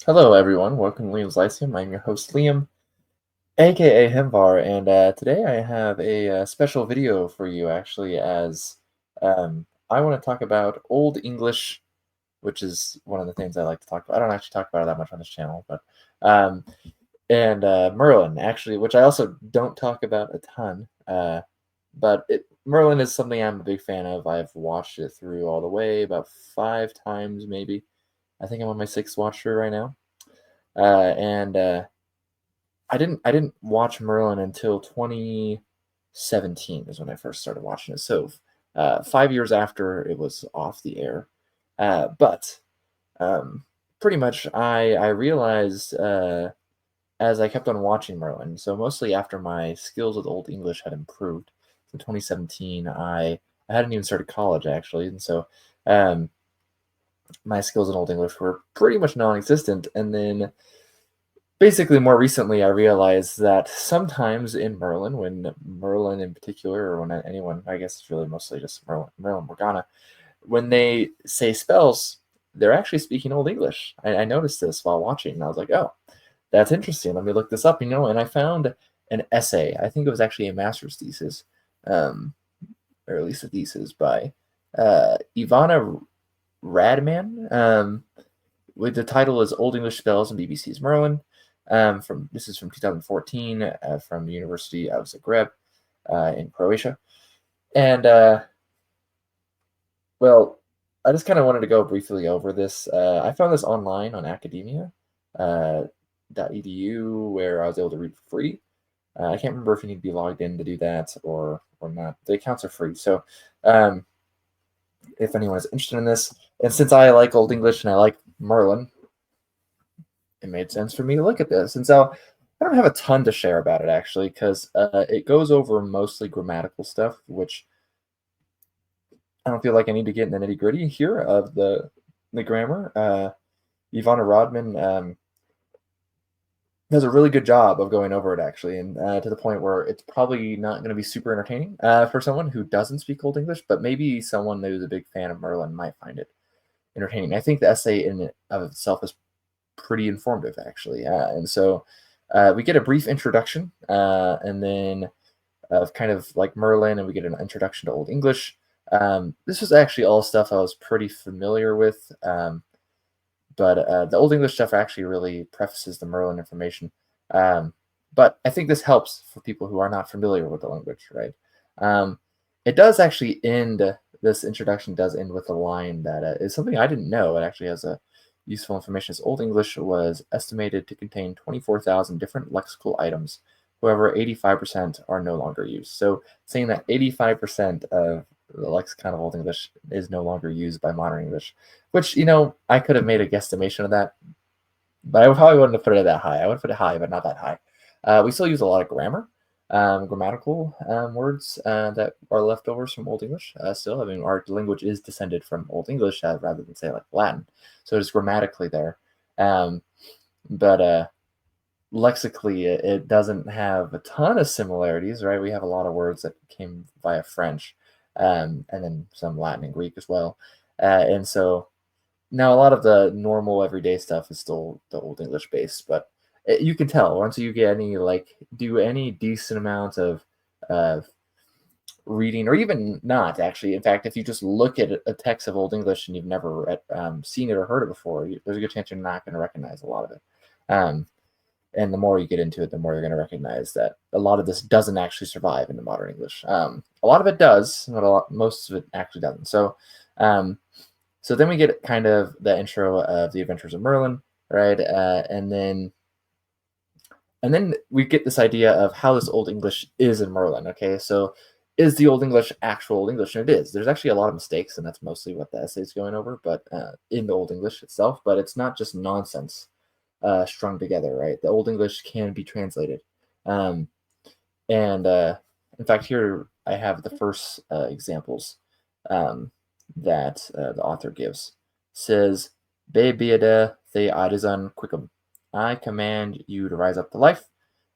Hello, everyone. Welcome to Liam's Lyceum. I'm your host, Liam, aka Hemvar, and today I have a special video for you, actually, as I want to talk about Old English, which is one of the things I like to talk about. I don't actually talk about it that much on this channel, but um, and Merlin, actually, which I also don't talk about a ton. Merlin is something I'm a big fan of. I've watched it through all the way about 5 times, maybe. I think I'm on my sixth watch through right now. And I didn't watch Merlin until 2017 is when I first started watching it. So 5 years after it was off the air. But pretty much I realized as I kept on watching Merlin. So mostly after my skills with Old English had improved. In 2017, I hadn't even started college actually, and so um, my skills in Old English were pretty much non-existent. And then basically, more recently, I realized that sometimes in Merlin, when Merlin in particular, or when anyone, I guess it's really mostly just Merlin Morgana, when they say spells, they're actually speaking Old English. I noticed this while watching, and I was like, oh, that's interesting. Let me look this up, and I found an essay. I think it was actually a master's thesis, um, or at least a thesis by Ivana Radman. With the title is Old English Spells in BBC's Merlin. From This is from 2014 from the University of Zagreb in Croatia, and well, I just kind of wanted to go briefly over this. I found this online on academia. Uh, .edu where I was able to read for free. I can't remember if you need to be logged in to do that or not. The accounts are free, so um, if anyone is interested in this, and since I like Old English and I like Merlin, it made sense for me to look at this. And so I don't have a ton to share about it actually, because it goes over mostly grammatical stuff, which I don't feel like I need to get in the nitty gritty here of the grammar. Ivana Rodman does a really good job of going over it actually, and to the point where it's probably not going to be super entertaining for someone who doesn't speak Old English, but maybe someone who's a big fan of Merlin might find it entertaining. I think the essay in and of itself is pretty informative, actually. And so we get a brief introduction, and then of kind of like Merlin, and we get an introduction to Old English. This was actually all stuff I was pretty familiar with, but the Old English stuff actually really prefaces the Merlin information. Um, but I think this helps for people who are not familiar with the language, right? Um, it does actually end, this introduction does end with a line that is something I didn't know. It actually has a useful information. As Old English was estimated to contain 24,000 different lexical items. However, 85% are no longer used. So saying that 85% of the lexicon of Old English is no longer used by modern English, which, I could have made a guesstimation of that, but I probably wouldn't have put it that high. I would put it high, but not that high. We still use a lot of grammatical words that are leftovers from Old English. Still, I mean, our language is descended from Old English rather than say like Latin, so it's grammatically there. Um, but lexically, it doesn't have a ton of similarities, right? We have a lot of words that came via French, and then some Latin and Greek as well, and so now, a lot of the normal everyday stuff is still the Old English base, but you can tell once you get do any decent amount of uh, reading, or even not actually. In fact, if you just look at a text of Old English and you've never seen it or heard it before, there's a good chance you're not going to recognize a lot of it. Um, and the more you get into it, the more you're going to recognize that a lot of this doesn't actually survive into modern English. A lot of it does, but most of it actually doesn't. Um, so then we get kind of the intro of the Adventures of Merlin, right? And then we get this idea of how this Old English is in Merlin. Okay, so is the Old English actual Old English? And it is. There's actually a lot of mistakes, and that's mostly what the essay is going over. But in the Old English itself, but it's not just nonsense strung together, right? The Old English can be translated, um, and in fact, here I have the first examples um, that the author gives. Says, Be beada the artisan quickum. I command you to rise up to life.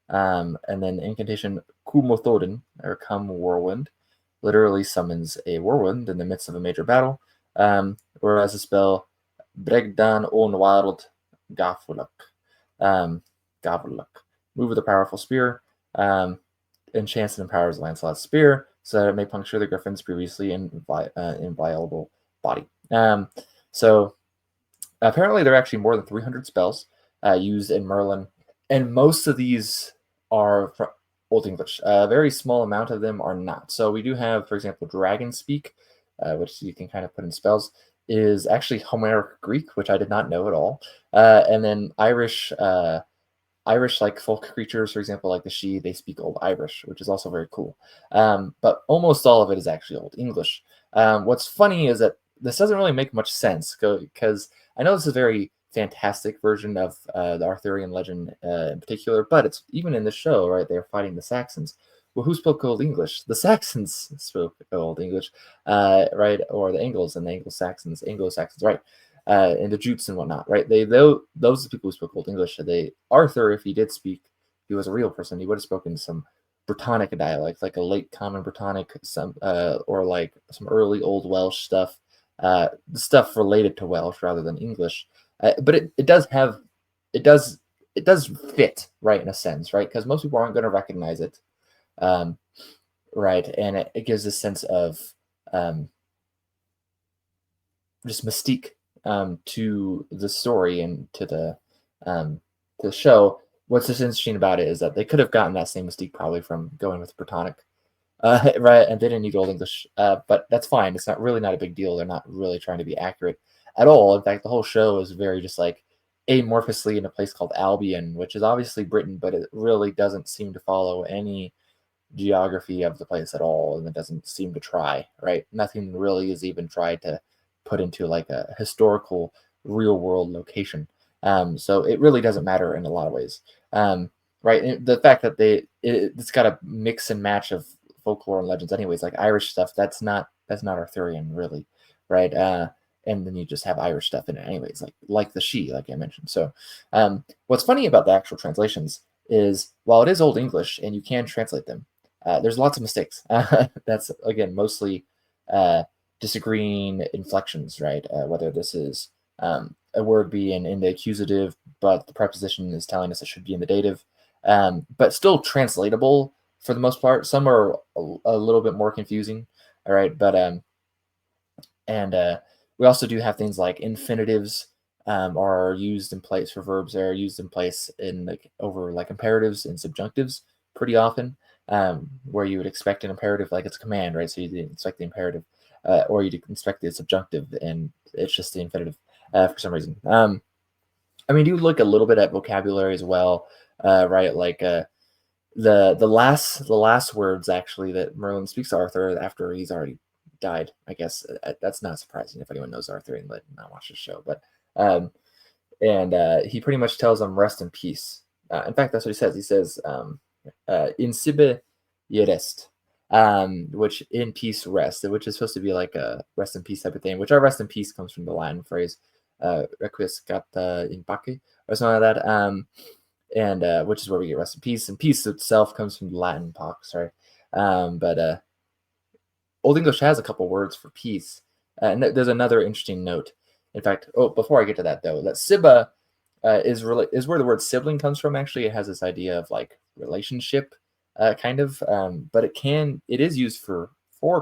And then the incantation kumothodin, or come whirlwind, literally summons a whirlwind in the midst of a major battle. Whereas the spell bregdan on wild Gafuluk. Gavuluk. Move with a powerful spear. Enchants and empowers Lancelot's spear so that it may puncture the griffin's previously inviolable body. So apparently there are actually more than 300 spells used in Merlin, and most of these are from Old English. A very small amount of them are not. So we do have, for example, Dragon Speak, which you can kind of put in spells, is actually Homeric Greek, which I did not know at all. And then Irish like folk creatures, for example, like the Sidhe, they speak Old Irish, which is also very cool. But almost all of it is actually Old English. What's funny is that this doesn't really make much sense because I know this is a very fantastic version of the Arthurian legend in particular, but it's even in the show, right? They're fighting the Saxons. Well, who spoke Old English? The Saxons spoke Old English, right? Or the Angles and the Anglo-Saxons, right? And the Jutes and whatnot, right? Those are the people who spoke Old English. Arthur, if he did speak, he was a real person. He would have spoken some Brittonic dialect, like a late Common Brittonic, or like some early Old Welsh stuff, stuff related to Welsh rather than English. But it does fit, right, in a sense, right? Because most people aren't going to recognize it, right? And it gives a sense of just mystique to the story and to the show. What's just interesting about it is that they could have gotten that same mystique probably from going with Brittonic, right? And they didn't need Old English, but that's fine. It's not a big deal. They're not really trying to be accurate at all. In fact, the whole show is very just like amorphously in a place called Albion, which is obviously Britain, but it really doesn't seem to follow any geography of the place at all, and it doesn't seem to try, right? Nothing really is even tried to put into like a historical real world location. So it really doesn't matter in a lot of ways. Right. And the fact that it's got a mix and match of folklore and legends anyways, like Irish stuff, that's not Arthurian really. Right. And then you just have Irish stuff in it anyways, like the Sidhe, like I mentioned. So what's funny about the actual translations is while it is Old English and you can translate them, there's lots of mistakes. That's again mostly disagreeing inflections, right? Whether this is a word being in the accusative, but the preposition is telling us it should be in the dative, but still translatable for the most part. Some are a little bit more confusing, all right? But we also do have things like infinitives are used in place for verbs. They're used in place in over imperatives and subjunctives pretty often, where you would expect an imperative like it's a command, right? So you didn't expect the imperative, or you'd expect the subjunctive, and it's just the infinitive for some reason. I mean, you look a little bit at vocabulary as well, right? Like the last words actually that Merlin speaks to Arthur after he's already died. I guess that's not surprising if anyone knows Arthur and not watch the show, but he pretty much tells them rest in peace. In fact, that's what he says. He says in sibe yerest, which in peace rest, which is supposed to be like a rest in peace type of thing, which our rest in peace comes from the Latin phrase requiescat in pace or something like that, and which is where we get rest in peace, and peace itself comes from the Latin pax, right? But Old English has a couple words for peace, and there's another interesting note. In fact, before I get to that though, that Siba is where the word sibling comes from. Actually, it has this idea of like relationship, kind of, but it is used for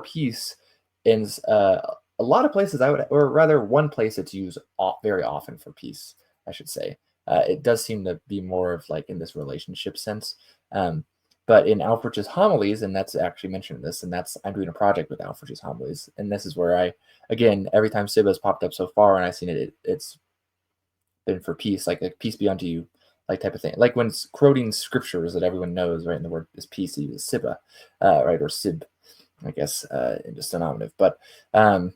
peace in a lot of places. Or rather, one place it's used very often for peace, I should say. It does seem to be more of like in this relationship sense. But in Alfred's homilies, and that's actually mentioned in this, and I'm doing a project with Alfred's homilies, and this is where again, every time Siba has popped up so far and I've seen it, it's been for peace, like peace be unto you, like type of thing. Like when quoting scriptures that everyone knows, right, and the word is peace, he uses Siba, right, or Sib, I guess, in just a nominative. But but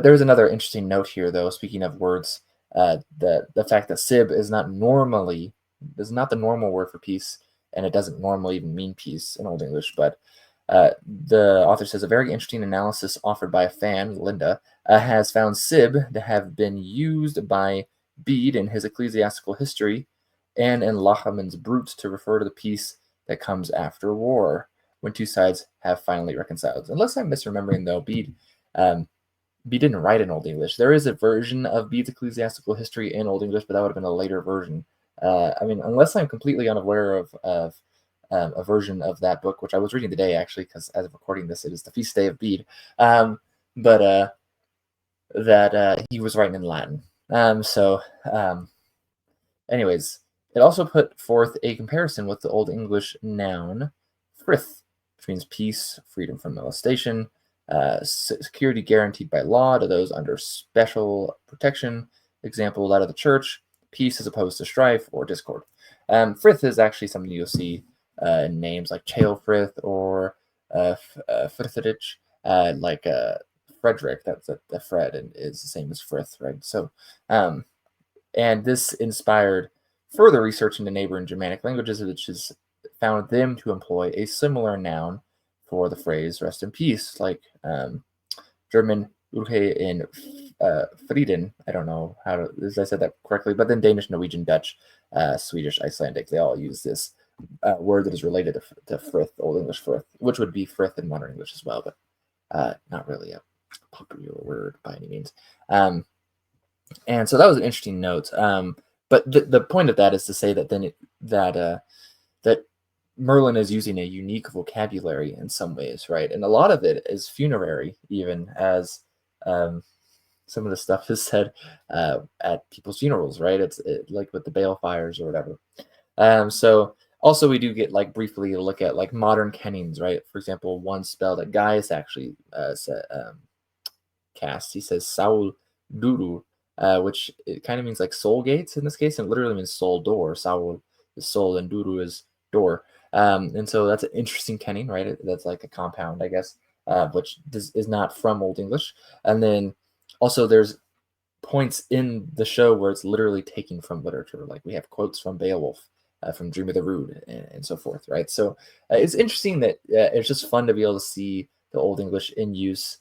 there's another interesting note here, though. Speaking of words, the fact that Sib is not the normal word for peace, and it doesn't normally even mean peace in Old English. But the author says a very interesting analysis offered by a fan, Linda, has found Sib to have been used by Bede in his ecclesiastical history and in Lachaman's Brut to refer to the peace that comes after war, when two sides have finally reconciled. Unless I'm misremembering, though, Bede Bede didn't write in Old English. There is a version of Bede's ecclesiastical history in Old English, but that would have been a later version. I mean, unless I'm completely unaware of a version of that book, which I was reading today, actually, because as of recording this, it is the feast day of Bede. But that he was writing in Latin. Anyways, it also put forth a comparison with the Old English noun frith, which means peace, freedom from molestation, security guaranteed by law to those under special protection. Example, that of the church, peace as opposed to strife or discord. Frith is actually something you'll see in names like Chaelfrith or Frithidich, like Frederick. That's a Fred and is the same as Frith, right? So, and this inspired further research into neighboring Germanic languages, which has found them to employ a similar noun for the phrase "rest in peace," like German "Ruhe in Frieden." I don't know how to, as I said that correctly, but then Danish, Norwegian, Dutch, Swedish, Icelandic, they all use this word that is related to frith, Old English frith, which would be frith in modern English as well, but not really a popular word by any means. And so that was an interesting note. But the point of that is to say that that Merlin is using a unique vocabulary in some ways, right? And a lot of it is funerary, even as some of the stuff is said at people's funerals, right? It's like with the bale fires or whatever. So also we do get like briefly a look at like modern kennings, right? For example, one spell that Gaius actually cast, he says Saul Duru, which it kind of means like soul gates in this case, and literally means soul door. Saul is soul and Duru is door. And so that's an interesting kenning, right? That's like a compound, I guess, which is not from Old English. And then also there's points in the show where it's literally taken from literature. Like we have quotes from Beowulf, from Dream of the Rood, and so forth, right? So it's interesting that it's just fun to be able to see the Old English in use.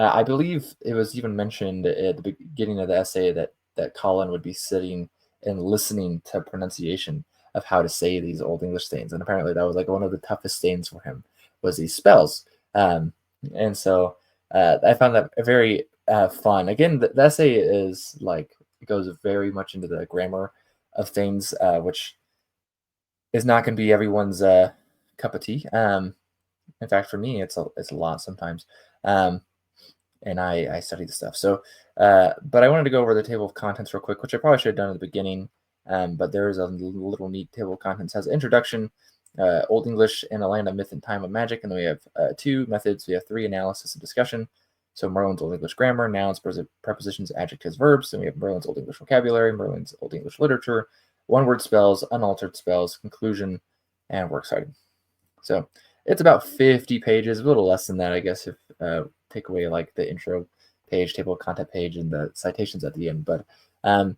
I believe it was even mentioned at the beginning of the essay that Colin would be sitting and listening to pronunciation of how to say these Old English things, and apparently that was like one of the toughest things for him was these spells. And so I found that very fun. Again, the essay is like it goes very much into the grammar of things, which is not going to be everyone's cup of tea. In fact, for me, it's a lot sometimes. And I study the stuff. So, but I wanted to go over the table of contents real quick, which I probably should have done at the beginning. But there is a little neat table of contents. It has introduction, Old English, and a land of myth and time of magic. And then we have 2 methods. We have 3 analysis and discussion. So Merlin's Old English grammar, nouns, prepositions, adjectives, verbs. Then we have Merlin's Old English vocabulary, Merlin's Old English literature, one-word spells, unaltered spells, conclusion, and works cited. So it's about 50 pages, a little less than that, I guess, if take away like the intro page, table of content page, and the citations at the end. But it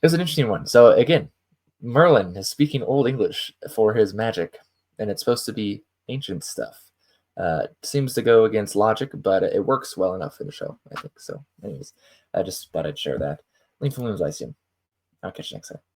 was an interesting one. So again, Merlin is speaking Old English for his magic, and it's supposed to be ancient stuff. Seems to go against logic, but it works well enough in the show, I think. So anyways, I just thought I'd share that. Link from Lyceum. I'll catch you next time.